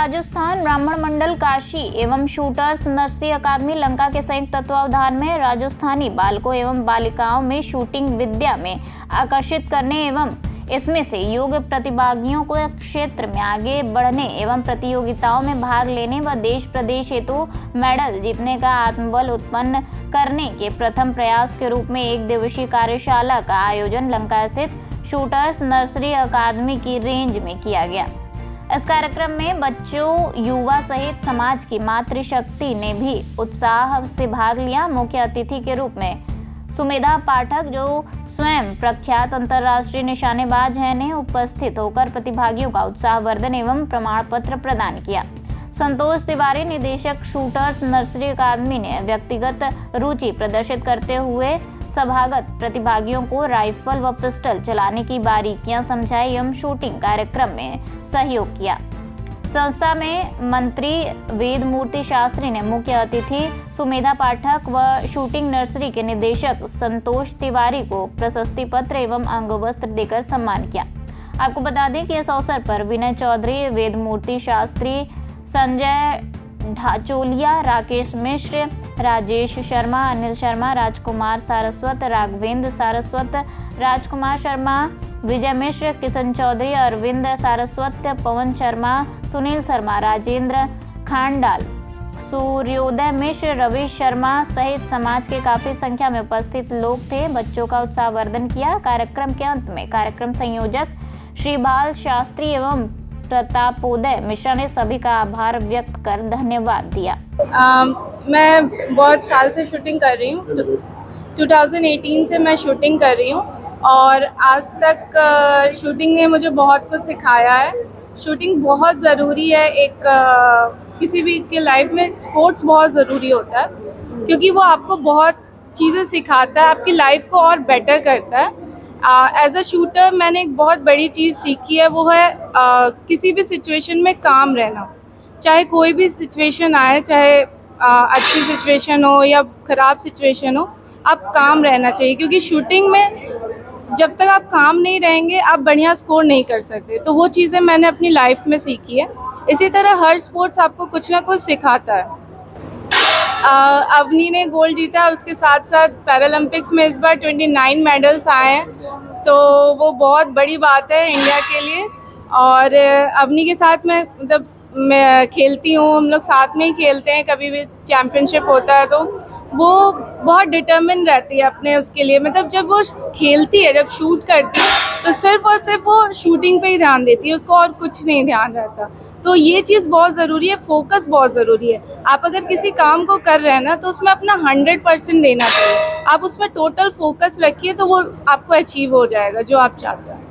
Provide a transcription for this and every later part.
राजस्थान ब्राह्मण मंडल काशी एवं shooters nursery अकादमी लंका के संयुक्त तत्वावधान में राजस्थानी बालकों एवं बालिकाओं में शूटिंग विद्या में आकर्षित करने एवं इसमें से योग्य प्रतिभागियों को क्षेत्र में आगे बढ़ने एवं प्रतियोगिताओं में भाग लेने व देश प्रदेश हेतु मेडल जीतने का आत्मबल उत्पन्न करने के प्रथम प्रयास के रूप में एक दिवसीय कार्यशाला का आयोजन लंका स्थित शूटर्स नर्सरी अकादमी की रेंज में किया गया। इस कार्यक्रम में बच्चों, युवा सहित समाज की मातृशक्ति ने भी उत्साह से भाग लिया। मुख्य अतिथि के रूप में सुमेधा पाठक, जो स्वयं प्रख्यात अंतर्राष्ट्रीय निशानेबाज हैं, ने उपस्थित होकर प्रतिभागियों का उत्साहवर्धन एवं प्रमाण पत्र प्रदान किया। संतोष तिवारी, निदेशक शूटर्स नर्सरी अकादमी, ने व्यक्तिगत रुचि प्रदर्शित करते हुए सभागत प्रतिभागियों को राइफल व पिस्टल चलाने की बारीकियां समझाई एवं शूटिंग कार्यक्रम में सहयोग किया। संस्था में मंत्री वेद मूर्ति शास्त्री ने मुख्य अतिथि सुमेधा पाठक व शूटिंग नर्सरी के निदेशक संतोष तिवारी को प्रशस्ति पत्र एवं अंगवस्त्र देकर सम्मान किया। आपको बता दें कि इस अवसर पर विनय चौधरी, वेद मूर्ति शास्त्री, संजय ढाचोलिया, राकेश मिश्र, राजेश शर्मा, अनिल शर्मा, राजकुमार सारस्वत, राघवेंद्र सारस्वत, राजकुमार शर्मा, विजय मिश्र, किशन चौधरी, अरविंद सारस्वत, पवन शर्मा, सुनील शर्मा, राजेंद्र खांडाल, सूर्योदय मिश्र, रवि शर्मा सहित समाज के काफी संख्या में उपस्थित लोग थे। बच्चों का उत्साहवर्धन किया। कार्यक्रम के अंत में कार्यक्रम संयोजक श्री बाल शास्त्री एवं प्रतापोदय मिश्रा ने सभी का आभार व्यक्त कर धन्यवाद दिया। मैं बहुत साल से शूटिंग कर रही हूँ। 2018 से मैं शूटिंग कर रही हूँ और आज तक शूटिंग ने मुझे बहुत कुछ सिखाया है। शूटिंग बहुत ज़रूरी है। एक किसी भी के लाइफ में स्पोर्ट्स बहुत ज़रूरी होता है क्योंकि वो आपको बहुत चीज़ें सिखाता है, आपकी लाइफ को और बेटर करता है। एज अ शूटर मैंने एक बहुत बड़ी चीज़ सीखी है, वो है किसी भी सिचुएशन में काम रहना। चाहे कोई भी सिचुएशन आए, चाहे अच्छी सिचुएशन हो या ख़राब सिचुएशन हो, आप काम रहना चाहिए क्योंकि शूटिंग में जब तक आप काम नहीं रहेंगे आप बढ़िया स्कोर नहीं कर सकते। तो वो चीज़ें मैंने अपनी लाइफ में सीखी है। इसी तरह हर स्पोर्ट्स आपको कुछ ना कुछ सिखाता है। अवनी ने गोल्ड जीता, उसके साथ साथ पैरालंपिक्स में इस बार 29 मेडल्स आए हैं, तो वो बहुत बड़ी बात है इंडिया के लिए। और अवनी के साथ मैं खेलती हूँ, हम लोग साथ में ही खेलते हैं। कभी भी चैम्पियनशिप होता है तो वो बहुत डिटर्मिन रहती है अपने उसके लिए। मतलब जब वो खेलती है, जब शूट करती है तो सिर्फ और सिर्फ वो शूटिंग पे ही ध्यान देती है, उसको और कुछ नहीं ध्यान रहता। तो ये चीज़ बहुत ज़रूरी है, फोकस बहुत ज़रूरी है। आप अगर किसी काम को कर रहे हैं ना तो उसमें अपना 100% देना चाहिए। आप उसमें टोटल फोकस रखिए तो वो आपको अचीव हो जाएगा जो आप चाहते हैं।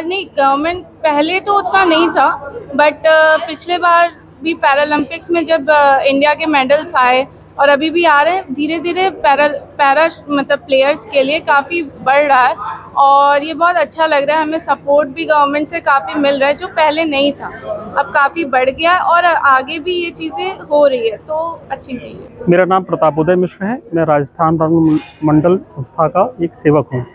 नहीं, गवर्नमेंट पहले तो उतना नहीं था, बट पिछले बार भी पैरालंपिक्स में जब इंडिया के मेडल्स आए और अभी भी आ रहे हैं, धीरे धीरे पैरा मतलब प्लेयर्स के लिए काफ़ी बढ़ रहा है और ये बहुत अच्छा लग रहा है। हमें सपोर्ट भी गवर्नमेंट से काफ़ी मिल रहा है जो पहले नहीं था, अब काफ़ी बढ़ गया और आगे भी ये चीज़ें हो रही है, तो अच्छी चीज़ है। मेरा नाम प्रतापोदय मिश्र है। मैं राजस्थान ब्राह्मण मंडल संस्था का एक सेवक हूँ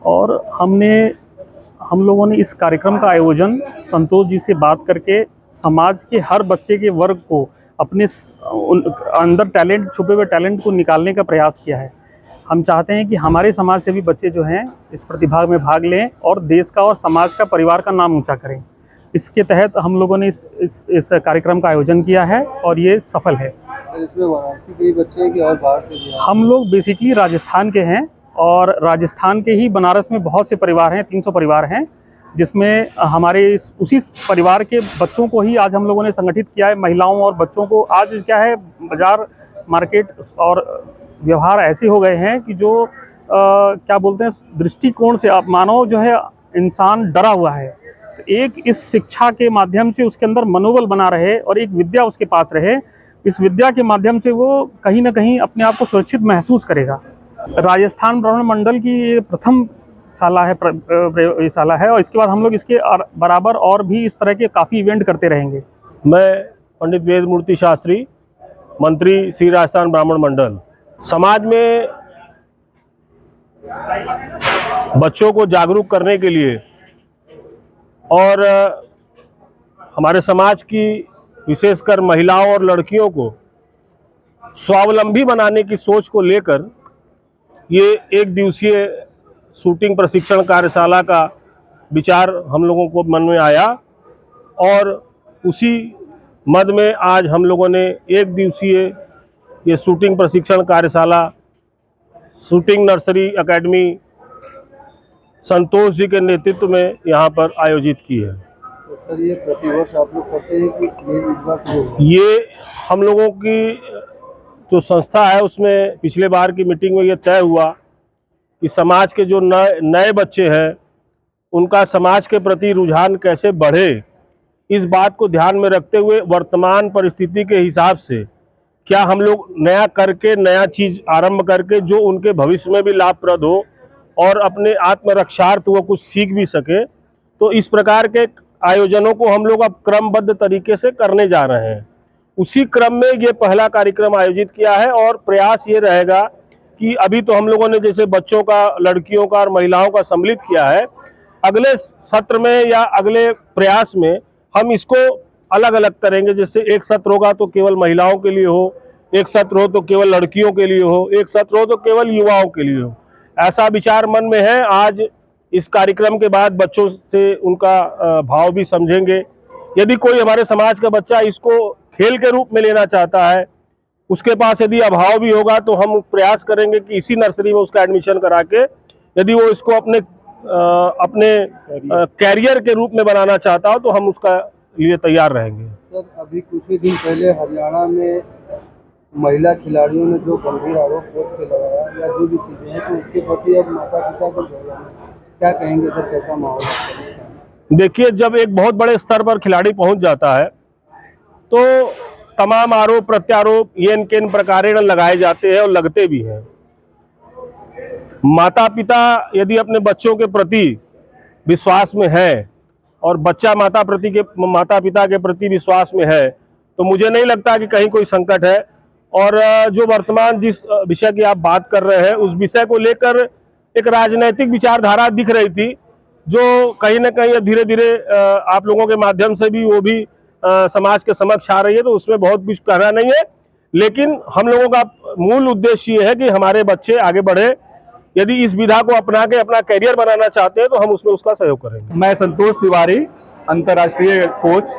और हम लोगों ने इस कार्यक्रम का आयोजन संतोष जी से बात करके समाज के हर बच्चे के वर्ग को अपने अंदर टैलेंट, छुपे हुए टैलेंट को निकालने का प्रयास किया है। हम चाहते हैं कि हमारे समाज से भी बच्चे जो हैं इस प्रतिभाग में भाग लें और देश का और समाज का, परिवार का नाम ऊंचा करें। इसके तहत हम लोगों ने इस कार्यक्रम का आयोजन किया है और ये सफल है। इसमें वाराणसी के बच्चे हैं कि और बाहर से भी? हम लोग बेसिकली राजस्थान के हैं और राजस्थान के ही बनारस में बहुत से परिवार हैं, 300 परिवार हैं, जिसमें हमारे उसी परिवार के बच्चों को ही आज हम लोगों ने संगठित किया है। महिलाओं और बच्चों को आज क्या है, बाजार, मार्केट और व्यवहार ऐसे हो गए हैं कि जो क्या बोलते हैं, दृष्टिकोण से आप मानव जो है इंसान डरा हुआ है। तो एक इस शिक्षा के माध्यम से उसके अंदर मनोबल बना रहे और एक विद्या उसके पास रहे। इस विद्या के माध्यम से वो कहीं ना कहीं अपने आप को सुरक्षित महसूस करेगा। राजस्थान ब्राह्मण मंडल की ये प्रथम शाला है और इसके बाद हम लोग इसके बराबर और भी इस तरह के काफ़ी इवेंट करते रहेंगे। मैं पंडित वेद मूर्ति शास्त्री, मंत्री श्री राजस्थान ब्राह्मण मंडल। समाज में बच्चों को जागरूक करने के लिए और हमारे समाज की विशेषकर महिलाओं और लड़कियों को स्वावलंबी बनाने की सोच को लेकर ये एक दिवसीय शूटिंग प्रशिक्षण कार्यशाला का विचार हम लोगों को मन में आया और उसी मद में आज हम लोगों ने एक दिवसीय ये शूटिंग प्रशिक्षण कार्यशाला shooting nursery academy Santosh ji के नेतृत्व में यहाँ पर आयोजित की है। तो सर ये प्रतिवर्ष आप लोग करते हैं कि ये इस बार शुरू हुआ? ये हम लोगों की जो संस्था है उसमें पिछले बार की मीटिंग में ये तय हुआ कि समाज के जो नए बच्चे हैं उनका समाज के प्रति रुझान कैसे बढ़े, इस बात को ध्यान में रखते हुए वर्तमान परिस्थिति के हिसाब से क्या हम लोग नया करके नया चीज़ आरंभ करके जो उनके भविष्य में भी लाभप्रद हो और अपने आत्मरक्षार्थ वो कुछ सीख भी सके। तो इस प्रकार के आयोजनों को हम लोग अब क्रमबद्ध तरीके से करने जा रहे हैं। उसी क्रम में ये पहला कार्यक्रम आयोजित किया है और प्रयास ये रहेगा कि अभी तो हम लोगों ने जैसे बच्चों का, लड़कियों का और महिलाओं का सम्मिलित किया है, अगले सत्र में या अगले प्रयास में हम इसको अलग अलग करेंगे। जैसे एक सत्र होगा तो केवल महिलाओं के लिए हो, एक सत्र हो तो केवल लड़कियों के लिए हो, एक सत्र हो तो केवल युवाओं के लिए हो। ऐसा विचार मन में है। आज इस कार्यक्रम के बाद बच्चों से उनका भाव भी समझेंगे। यदि कोई हमारे समाज का बच्चा इसको खेल के रूप में लेना चाहता है, उसके पास यदि अभाव भी होगा तो हम प्रयास करेंगे कि इसी नर्सरी में उसका एडमिशन करा के यदि वो इसको अपने कैरियर के रूप में बनाना चाहता हो तो हम उसका लिए तैयार रहेंगे। सर अभी कुछ ही दिन पहले हरियाणा में महिला खिलाड़ियों ने जो गंभीर आरोप कोच पे लगाया या जो भी चीजें हैं तो उसके प्रति अब माता पिता को क्या कहेंगे सर, कैसा माहौल है? देखिए, जब एक बहुत बड़े स्तर पर खिलाड़ी पहुंच जाता है तो तमाम आरोप प्रत्यारोप ये किन प्रकारेण लगाए जाते हैं और लगते भी हैं। माता पिता यदि अपने बच्चों के प्रति विश्वास में है और बच्चा माता पिता के प्रति विश्वास में है तो मुझे नहीं लगता कि कहीं कोई संकट है। और जो वर्तमान जिस विषय की आप बात कर रहे हैं उस विषय को लेकर एक राजनीतिक विचारधारा दिख रही थी जो कहीं ना कहीं धीरे धीरे आप लोगों के माध्यम से भी वो भी समाज के समक्ष आ रही है। तो उसमें बहुत कुछ कहना नहीं है, लेकिन हम लोगों का मूल उद्देश्य ये है कि हमारे बच्चे आगे बढ़े। यदि इस विधा को अपना के अपना कैरियर बनाना चाहते हैं तो हम उसमें उसका सहयोग करेंगे। मैं संतोष तिवारी, अंतर्राष्ट्रीय कोच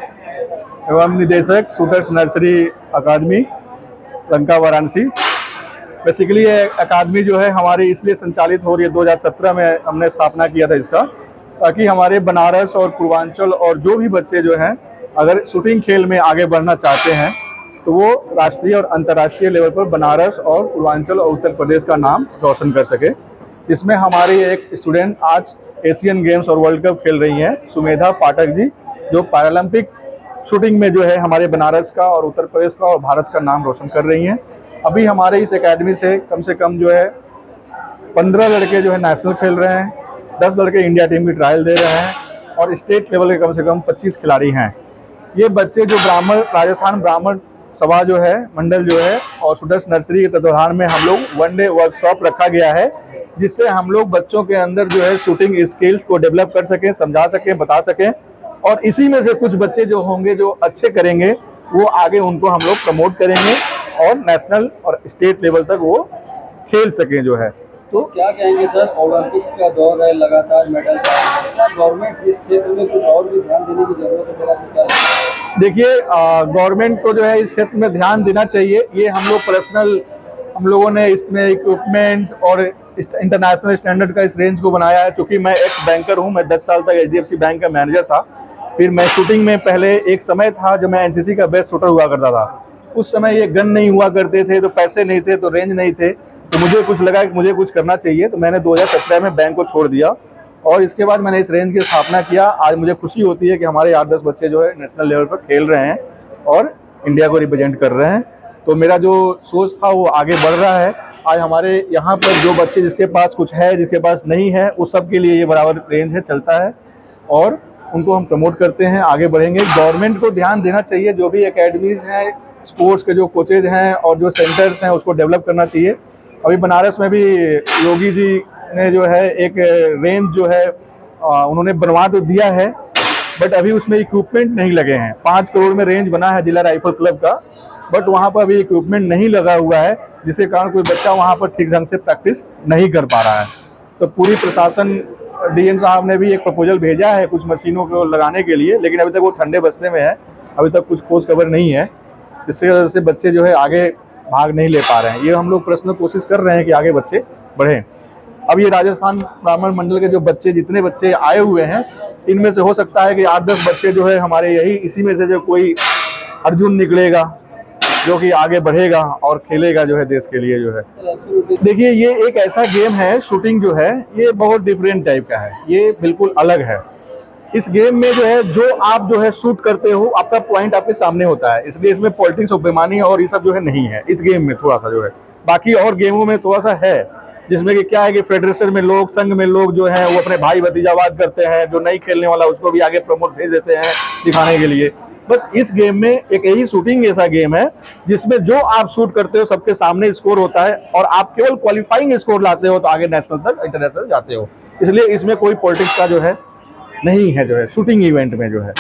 एवं निदेशक शूटर्स नर्सरी अकादमी लंका वाराणसी। बेसिकली ये अकादमी जो है हमारी इसलिए संचालित हो रही है, 2017 में हमने स्थापना किया था इसका, ताकि हमारे बनारस और पूर्वांचल और जो भी बच्चे जो हैं अगर शूटिंग खेल में आगे बढ़ना चाहते हैं तो वो राष्ट्रीय और अंतर्राष्ट्रीय लेवल पर बनारस और पूर्वांचल और उत्तर प्रदेश का नाम रोशन कर सके। इसमें हमारी एक स्टूडेंट आज एशियन गेम्स और वर्ल्ड कप खेल रही हैं, सुमेधा पाठक जी, जो पैरालंपिक शूटिंग में जो है हमारे बनारस का और उत्तर प्रदेश का और भारत का नाम रोशन कर रही हैं। अभी हमारे इस एकेडमी से कम जो है 15 लड़के जो है नेशनल खेल रहे हैं, 10 लड़के इंडिया टीम की ट्रायल दे रहे हैं और स्टेट लेवल के कम से कम 25 खिलाड़ी हैं। ये बच्चे जो राजस्थान ब्राह्मण सभा जो है मंडल जो है और शूटर्स नर्सरी के तत्वाधान में हम लोग 1 डे वर्कशॉप रखा गया है, जिससे हम लोग बच्चों के अंदर जो है शूटिंग स्किल्स को डेवलप कर सकें, समझा सकें, बता सकें। और इसी में से कुछ बच्चे जो होंगे जो अच्छे करेंगे वो आगे उनको हम लोग प्रमोट करेंगे और नेशनल और स्टेट लेवल तक वो खेल सकें जो है। तो क्या कहेंगे सर, ओलंपिक्स का दौर है, लगातार मेडल का, गवर्नमेंट इस क्षेत्र में कुछ और भी ध्यान देने की जरूरत है? देखिए, गवर्नमेंट को जो है इस क्षेत्र में ध्यान देना चाहिए। ये हम लोग पर्सनल हम लोगों ने इसमें इक्विपमेंट और इंटरनेशनल स्टैंडर्ड का इस रेंज को बनाया है। क्योंकि मैं एक्स बैंकर हूँ, मैं 10 साल तक HDFC बैंक का मैनेजर था। फिर मैं शूटिंग में पहले एक समय था जब मैं NCC का बेस्ट शूटर हुआ करता था। उस समय ये गन नहीं हुआ करते थे, तो पैसे नहीं थे, तो रेंज नहीं थे, तो मुझे कुछ लगा कि मुझे कुछ करना चाहिए। तो मैंने 2017 में बैंक को छोड़ दिया और इसके बाद मैंने इस रेंज की स्थापना किया। आज मुझे खुशी होती है कि हमारे 8-10 बच्चे जो है नेशनल लेवल पर खेल रहे हैं और इंडिया को रिप्रेजेंट कर रहे हैं। तो मेरा जो सोच था वो आगे बढ़ रहा है। आज हमारे यहाँ पर जो बच्चे जिसके पास कुछ है, जिसके पास नहीं है, उस सब के लिए ये बराबर रेंज है, चलता है और उनको हम प्रमोट करते हैं, आगे बढ़ेंगे। गवर्नमेंट को ध्यान देना चाहिए, जो भी एकेडमीज़ हैं, स्पोर्ट्स के जो कोचेज हैं और जो सेंटर्स हैं उसको डेवलप करना चाहिए। अभी बनारस में भी योगी जी ने जो है एक रेंज जो है उन्होंने बनवा तो दिया है, बट अभी उसमें इक्विपमेंट नहीं लगे हैं। 5 करोड़ में रेंज बना है जिला राइफल क्लब का, बट वहाँ पर अभी इक्विपमेंट नहीं लगा हुआ है, जिसके कारण कोई बच्चा वहाँ पर ठीक ढंग से प्रैक्टिस नहीं कर पा रहा है। तो पूरी प्रशासन, डीएम साहब ने भी एक प्रपोजल भेजा है कुछ मशीनों को लगाने के लिए, लेकिन अभी तक वो ठंडे बस्ते में है, अभी तक कुछ खोज खबर नहीं है, जिसकी वजह से बच्चे जो है आगे भाग नहीं ले पा रहे हैं। ये हम लोग पर्सनल कोशिश कर रहे हैं कि आगे बच्चे बढ़ें। अब ये राजस्थान ब्राह्मण मंडल के जो बच्चे, जितने बच्चे आए हुए हैं, इनमें से हो सकता है कि 8-10 बच्चे जो है हमारे यही इसी में से जो कोई अर्जुन निकलेगा जो कि आगे बढ़ेगा और खेलेगा जो है देश के लिए जो है। देखिए, ये एक ऐसा गेम है, शूटिंग जो है ये बहुत डिफरेंट टाइप का है, ये बिल्कुल अलग है। इस गेम में जो है, जो आप जो है शूट करते हो, आपका पॉइंट आपके सामने होता है, इसलिए इसमें पॉलिटिक्स और बेईमानी और ये सब जो है नहीं है इस गेम में। थोड़ा सा जो है बाकी और गेमों में थोड़ा सा है, जिसमें कि क्या है कि फेडरेशन में लोग, संघ में लोग जो है वो अपने भाई भतीजावाद करते हैं, जो नहीं खेलने वाला उसको भी आगे प्रमोट भेज देते हैं दिखाने के लिए। बस इस गेम में एक यही शूटिंग ऐसा गेम है जिसमें जो आप शूट करते हो सबके सामने स्कोर होता है, और आप केवल क्वालिफाइंग स्कोर लाते हो तो आगे नेशनल तक, इंटरनेशनल जाते हो। इसलिए इसमें कोई पॉलिटिक्स का जो है नहीं है, जो है शूटिंग इवेंट में जो है।